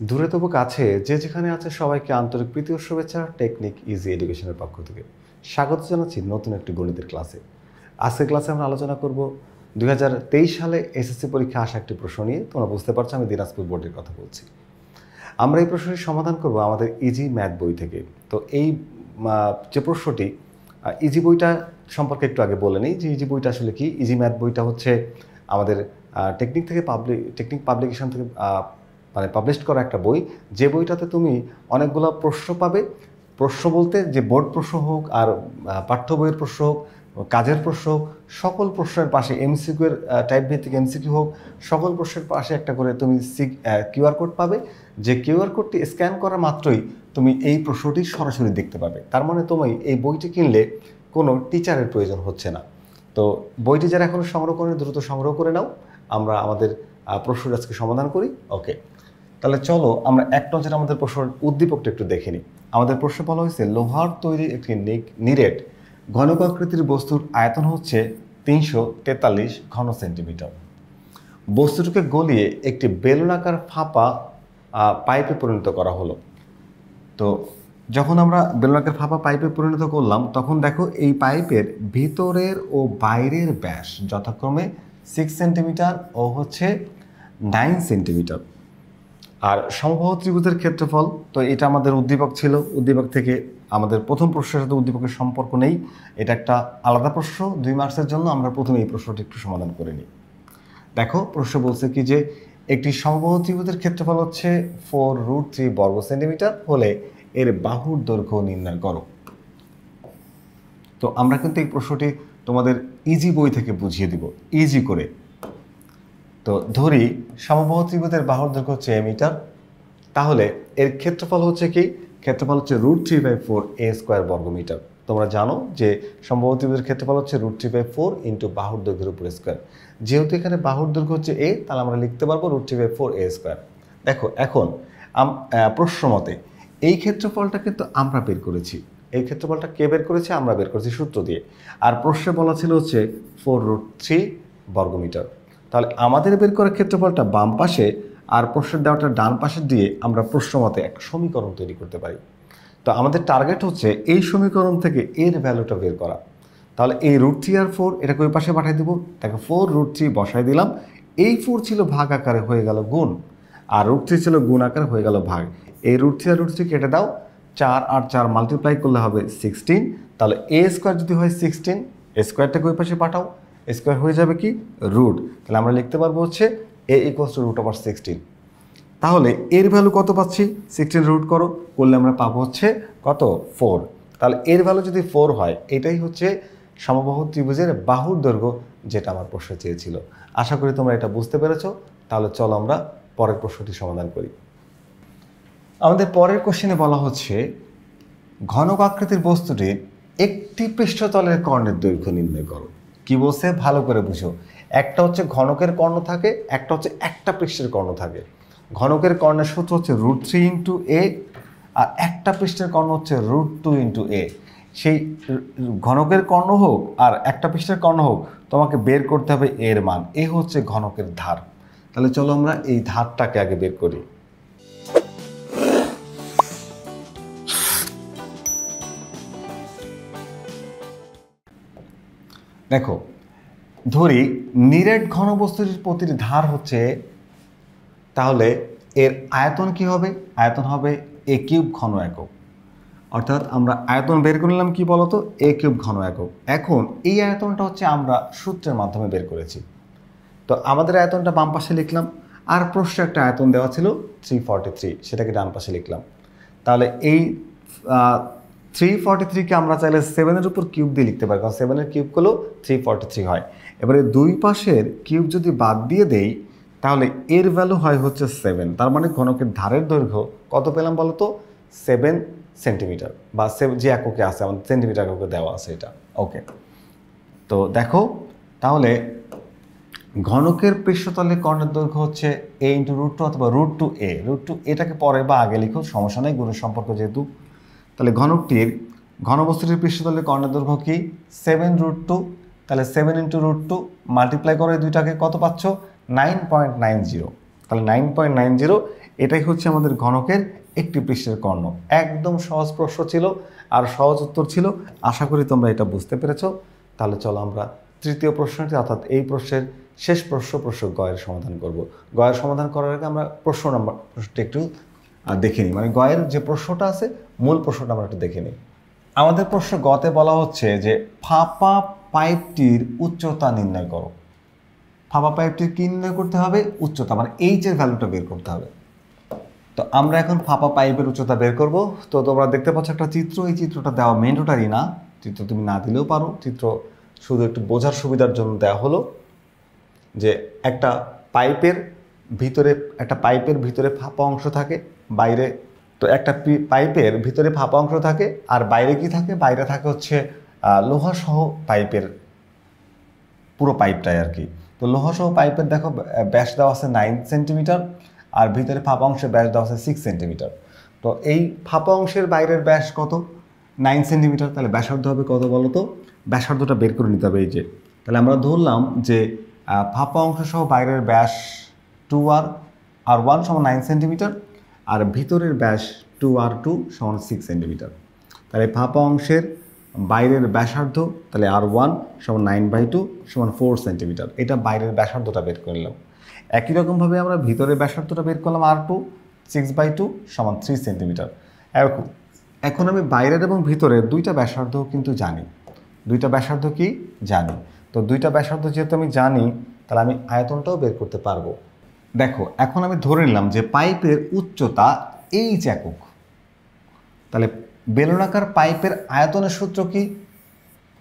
দূরে তবু কাছে যে যেখানে আছে সবাইকে আন্তরিক প্রীতি ও শুভেচ্ছা টেকনিক ইজি এডুকেশনের পক্ষ থেকে স্বাগত জানাচ্ছি নতুন একটি গণিতের ক্লাসে। আজকের ক্লাসে আমরা আলোচনা করব 2023 সালে এসএসসি পরীক্ষা আসা একটি প্রশ্ন নিয়ে। তোমরা বুঝতে পারছো আমি দিনাজপুর বোর্ডের কথা বলছি। আমরা এই প্রশ্নটির সমাধান করব আমাদের ইজি ম্যাথ বই থেকে। তো এই যে প্রশ্নটি ইজি বইটা সম্পর্কে একটু আগে বলে নিই যে ইজি বইটা আসলে কি। ইজি ম্যাথ বইটা হচ্ছে আমাদের টেকনিক পাবলিকেশন থেকে মানে পাবলিশ করা একটা বই, যে বইটাতে তুমি অনেকগুলো প্রশ্ন পাবে। প্রশ্ন বলতে যে বোর্ড প্রশ্ন হোক আর পাঠ্য বইয়ের প্রশ্ন হোক, কাজের প্রশ্ন হোক, সকল প্রশ্নের পাশে এমসিকিউ এর টাইপ ভিত্তিক এমসিকিউ হোক, সকল প্রশ্নের পাশে একটা করে তুমি কিউআর কোড পাবে। যে কিউআর কোডটি স্ক্যান করা মাত্রই তুমি এই প্রশ্নটি সরাসরি দেখতে পাবে। তার মানে তুমি এই বইটি কিনলে কোনো টিচারের প্রয়োজন হচ্ছে না। তো বইটি যারা এখনও সংগ্রহ করে দ্রুত সংগ্রহ করে নাও। আমরা আমাদের প্রশ্নটি আজকে সমাধান করি। ওকে, তাহলে চলো আমরা এক নজরে আমাদের প্রশ্নের উদ্দীপকটা একটু দেখে নিই। আমাদের প্রশ্ন বলা হয়েছে লোহার তৈরি একটি নিরেট ঘনক আকৃতির বস্তুর আয়তন হচ্ছে 343 ঘন সেন্টিমিটার। বস্তুটিকে গলিয়ে একটি বেলুনাকার ফাঁপা পাইপে পরিণত করা হলো। তো যখন আমরা বেলুনাকার ফাঁপা পাইপে পরিণত করলাম তখন দেখো এই পাইপের ভিতরের ও বাইরের ব্যাস যথাক্রমে 6 সেন্টিমিটার ও হচ্ছে 9 সেন্টিমিটার। আর সমবাহু ত্রিভুজের ক্ষেত্রফল, তো এটা আমাদের উদ্দীপক ছিল। উদ্দীপক থেকে আমাদের প্রথম প্রশ্নের সাথে উদ্দীপকের সম্পর্ক নেই, এটা একটা আলাদা প্রশ্ন 2 মার্কসের জন্য। আমরা প্রথমে এই প্রশ্নটি একটু সমাধান করে নিই। দেখো প্রশ্ন বলছে কি যে একটি সমবাহু ত্রিভুজের ক্ষেত্রফল হচ্ছে 4√3 বর্গ সেন্টিমিটার হলে এর বাহুর দৈর্ঘ্য নির্ণয় করো। তো আমরা কিন্তু এই প্রশ্নটি তোমাদের ইজি বই থেকে বুঝিয়ে দিব ইজি করে। তো ধরি সমবাহু ত্রিভুজের বাহুর দৈর্ঘ্য হচ্ছে এ মিটার, তাহলে এর ক্ষেত্রফল হচ্ছে কি? ক্ষেত্রফল হচ্ছে √3/4 a² বর্গমিটার। তোমরা জানো যে সমবাহু ত্রিভুজের ক্ষেত্রফল হচ্ছে √3/4 ইন্টু বাহুর দৈর্ঘ্যের উপর স্কোয়ার। যেহেতু এখানে বাহুর দৈর্ঘ্য হচ্ছে a, তাহলে আমরা লিখতে পারবো √3/4 a²। দেখো এখন প্রশ্ন মতে এই ক্ষেত্রফলটা কিন্তু আমরা বের করেছি। এই ক্ষেত্রফলটা কে বের করেছে? আমরা বের করেছি সূত্র দিয়ে। আর প্রশ্নে বলা ছিল হচ্ছে 4√3 বর্গমিটার। তাহলে আমাদের বের করার ক্ষেত্রফলটা বাম পাশে আর প্রশ্নের দেওয়াটা ডান পাশে দিয়ে আমরা প্রশ্ন মতে একটা সমীকরণ তৈরি করতে পারি। তো আমাদের টার্গেট হচ্ছে এই সমীকরণ থেকে এর ভ্যালুটা বের করা। তাহলে এই √3 আর 4 এটাকে ওই পাশে পাঠিয়ে দেবো। দেখো 4√3 বসাই দিলাম। এই 4 ছিল ভাগ আকারে, হয়ে গেল গুণ, আর √3 ছিল গুণ আকারে, হয়ে গেল ভাগ। এই √3 আর √3 কেটে দাও, 4 আর 4 মাল্টিপ্লাই করলে হবে 16। তাহলে a² যদি হয় 16, স্কোয়ারটাকে ওই পাশে পাঠাও, স্কোয়ার হয়ে যাবে কি রুট। তাহলে আমরা লিখতে পারবো হচ্ছে a = √16। তাহলে এর ভ্যালু কত পাচ্ছি? 16 রুট করলে আমরা পাবো হচ্ছে কত? 4। তাহলে এর ভ্যালু যদি 4 হয়, এটাই হচ্ছে সমবাহু ত্রিভুজের বাহুর দৈর্ঘ্য, যেটা আমার প্রশ্ন চেয়েছিল। আশা করি তোমরা এটা বুঝতে পেরেছো। তাহলে চলো আমরা পরের প্রশ্নটি সমাধান করি। আমাদের পরের কোশ্চেনে বলা হচ্ছে ঘনক আকৃতির বস্তুটির একটি পৃষ্ঠতলের কর্ণের দৈর্ঘ্য নির্ণয় করো। কি বলছে ভালো করে বুঝো। একটা হচ্ছে ঘনকের কর্ণ থাকে, একটা হচ্ছে একটা পৃষ্ঠের কর্ণ থাকে। ঘনকের কর্ণের সূত্র হচ্ছে √3 × a, আর একটা পৃষ্ঠের কর্ণ হচ্ছে √2 × a। সেই ঘনকের কর্ণ হোক আর একটা পৃষ্ঠের কর্ণ হোক, তোমাকে বের করতে হবে এর মান। এ হচ্ছে ঘনকের ধার। তাহলে চলো আমরা এই ধারটাকে আগে বের করি। দেখো ধরি নিরেট ঘনবস্তুটির প্রতিটি ধার হচ্ছে, তাহলে এর আয়তন কি হবে? আয়তন হবে a³ ঘন একক। অর্থাৎ আমরা আয়তন বের করে নিলাম কি বলতো? a³ ঘন একক। এখন এই আয়তনটা হচ্ছে আমরা সূত্রের মাধ্যমে বের করেছি। তো আমাদের আয়তনটা বাম পাশে লিখলাম, আর প্রশ্নে একটা আয়তন দেওয়া ছিল 343, সেটাকে ডান পাশে লিখলাম। তাহলে এই 343কে আমরা চাইলে 7-এর উপর কিউব দিয়ে লিখতে পারি, কারণ 7-এর কিউব করলেও 343 হয়। এবারে দুই পাশের কিউব যদি বাদ দিয়ে দেই, তাহলে এর ভ্যালু হয় হচ্ছে 7। তার মানে ঘনকের ধারের দৈর্ঘ্য কত পেলাম বলো তো? 7 সেন্টিমিটার, বা যে এককে আছে আমাদের সেন্টিমিটার এককে দেওয়া আছে এটা। ওকে, তো দেখো তাহলে ঘনকের পৃষ্ঠতলে কর্ণের দৈর্ঘ্য হচ্ছে a × √2 অথবা √2a। √2 এটাকে পরে বা আগে লিখো, সমস্যা নেই, গুণের সম্পর্ক যেহেতু। তাহলে ঘনবস্তুটির পৃষ্ঠতলে কর্ণের দৈর্ঘ্য কি? 7√2। তাহলে 7 × √2 মাল্টিপ্লাই করে দুইটাকে কত পাচ্ছ? 9.90। তাহলে 9.90 এটাই হচ্ছে আমাদের ঘনকের একটি পৃষ্ঠের কর্ণ। একদম সহজ প্রশ্ন ছিল আর সহজ উত্তর ছিল। আশা করি তোমরা এটা বুঝতে পেরেছো। তাহলে চলো আমরা তৃতীয় প্রশ্নটি অর্থাৎ এই প্রশ্নের শেষ প্রশ্ন গয়ের সমাধান করব। গয়ের সমাধান করার আগে আমরা প্রশ্নটি একটু দেখে নিই, মানে গয়ের যে প্রশ্নটা আছে মূল প্রশ্নটা আমরা একটু দেখে নিই। আমাদের প্রশ্ন গতে বলা হচ্ছে যে ফাঁপা পাইপটির উচ্চতা নির্ণয় করো। ফাঁপা পাইপটির কি নির্ণয় করতে হবে? উচ্চতা, মানে এইচ এর ভ্যালুটা বের করতে হবে। তো আমরা এখন ফাঁপা পাইপের উচ্চতা বের করব। তো তোমরা দেখতে পাচ্ছ একটা চিত্র, এই চিত্রটা দেওয়া ম্যান্ডেটরি না, চিত্র তুমি না দিলেও পারো, চিত্র শুধু একটু বোঝার সুবিধার জন্য দেওয়া হলো। যে একটা পাইপের ভিতরে ফাঁপা অংশ থাকে, বাইরে তো একটা পাইপের ভিতরে ফাঁপা অংশ থাকে আর বাইরে কি থাকে? বাইরে থাকে হচ্ছে লোহা সহ পাইপের পুরো পাইপটাই আর কি। তো লোহা সহ পাইপের দেখো ব্যাস দেওয়া আছে 9 সেন্টিমিটার আর ভিতরে ফাঁপা অংশের ব্যাস দেওয়া আছে 6 সেন্টিমিটার। তো এই ফাঁপা অংশের বাইরের ব্যাস কত? 9 সেন্টিমিটার। তাহলে ব্যাসার্ধ হবে কত বলো তো? ব্যাসার্ধটা বের করে নিতে হবে। এই যে তাহলে আমরা ধরলাম যে ফাঁপা অংশ সহ বাইরের ব্যাস 2r1 সমান 9 সেন্টিমিটার আর ভিতরের ব্যাস 2r2 সমান 6 সেন্টিমিটার। তাহলে ফাঁপা অংশের বাইরের ব্যাসার্ধ তাহলে r1 সমান 9/2 সমান 4 সেন্টিমিটার। এটা বাইরের ব্যাসার্ধটা বের করে নিলাম। একই রকমভাবে আমরা ভিতরের ব্যাসার্ধটা বের করলাম r2 6/2 সমান 3 সেন্টিমিটার। এখন আমি বাইরের এবং ভিতরের দুইটা ব্যাসার্ধ কিন্তু জানি। দুইটা ব্যাসার্ধ কি জানি? তো দুইটা ব্যাসার্ধ যেহেতু আমি জানি তাহলে আমি আয়তনটাও বের করতে পারবো। দেখো এখন আমি ধরে নিলাম যে পাইপের উচ্চতা এইচ একক। তাহলে বেলনাকার পাইপের আয়তনের সূত্র কি?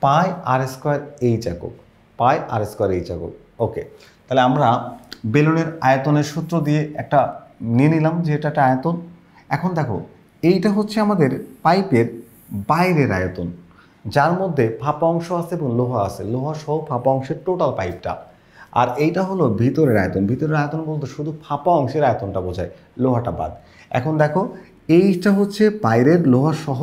পাই আর স্কোয়ার এইচ একক, পাই আর স্কোয়ার এইচ একক। ওকে, তাহলে আমরা বেলুনের আয়তনের সূত্র দিয়ে একটা নিয়ে নিলাম যে এটা একটা আয়তন। এখন দেখো এইটা হচ্ছে আমাদের পাইপের বাইরের আয়তন, যার মধ্যে ফাঁপা অংশ আছে এবং লোহা আছে, লোহা সহ ফাঁপা অংশের টোটাল পাইপটা। আর এইটা হলো ভিতরের আয়তন। ভিতরের আয়তন বলতে শুধু ফাঁপা অংশের আয়তনটা বোঝায়, লোহাটা বাদ। এখন দেখো এইটা হচ্ছে বাইরের লোহা সহ,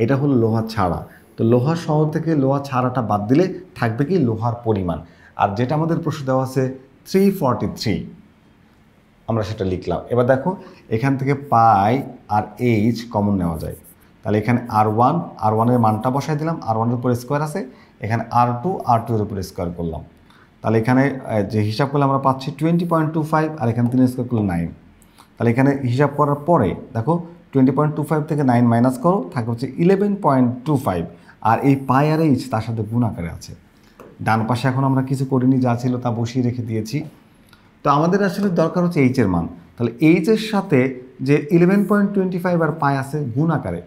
এটা হলো লোহা ছাড়া। তো লোহা সহ থেকে লোহা ছাড়াটা বাদ দিলে থাকবে কি? লোহার পরিমাণ। আর যেটা আমাদের প্রশ্ন দেওয়া আছে 343, আমরা সেটা লিখলাম। এবার দেখো এখান থেকে পাই আর এইচ কমন নেওয়া যায়। তাহলে এখানে আর ওয়ানের মানটা বসাই দিলাম, আর1 এর উপর স্কোয়ার আছে, এখানে আর2 এর উপর স্কোয়ার করলাম। তাহলে এখানে যে হিসাব করলে আমরা পাচ্ছি 20.25 আর এখানে 3 স্কোয়ার করলে 9। তাহলে এখানে হিসাব করার পরে দেখো 20.25 থেকে 9 মাইনাস করো, থাকে হচ্ছে 11.25 আর এই পাই আর এইচ তার সাথে গুণ আকারে আছে। ডান পাশে এখন আমরা কিছু করিনি, যা ছিল তা বসিয়ে রেখে দিয়েছি। তো আমাদের আসলে দরকার হচ্ছে এইচের মান। তাহলে এইচের সাথে যে 11.25 আর পাই আছে গুণ আকারে,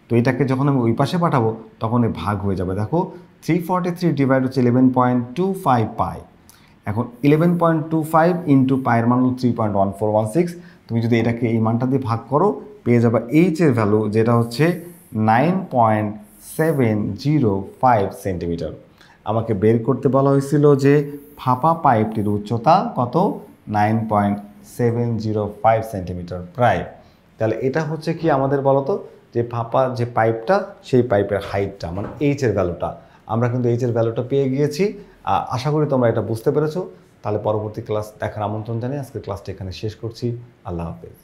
তো এটাকে যখন আমি ওই পাশে পাঠাবো তখন এই ভাগ হয়ে যাবে। দেখো 343 ডিভাইড হচ্ছে 11.25 পাই। এখন 11.25 ইন্টু পায়ের মান হলো 3.1416। তুমি যদি এটাকে এই মানটা দিয়ে ভাগ করো পেয়ে যাবে এইচের ভ্যালু, যেটা হচ্ছে 9.705 সেন্টিমিটার। আমাকে বের করতে বলা হয়েছিল যে ফাঁপা পাইপটির উচ্চতা কত? 9.705 সেন্টিমিটার প্রায়। তাহলে এটা হচ্ছে কি আমাদের বলতো যে ফাঁপা যে পাইপটা সেই পাইপের হাইটটা, মানে এইচের ভ্যালুটা। আমরা কিন্তু এইচের ভ্যালুটা পেয়ে গিয়েছি। আশা করি তোমরা এটা বুঝতে পেরেছো। তাহলে পরবর্তী ক্লাস দেখার আমন্ত্রণ জানিয়ে আজকের ক্লাসটা এখানে শেষ করছি। আল্লাহ হাফেজ।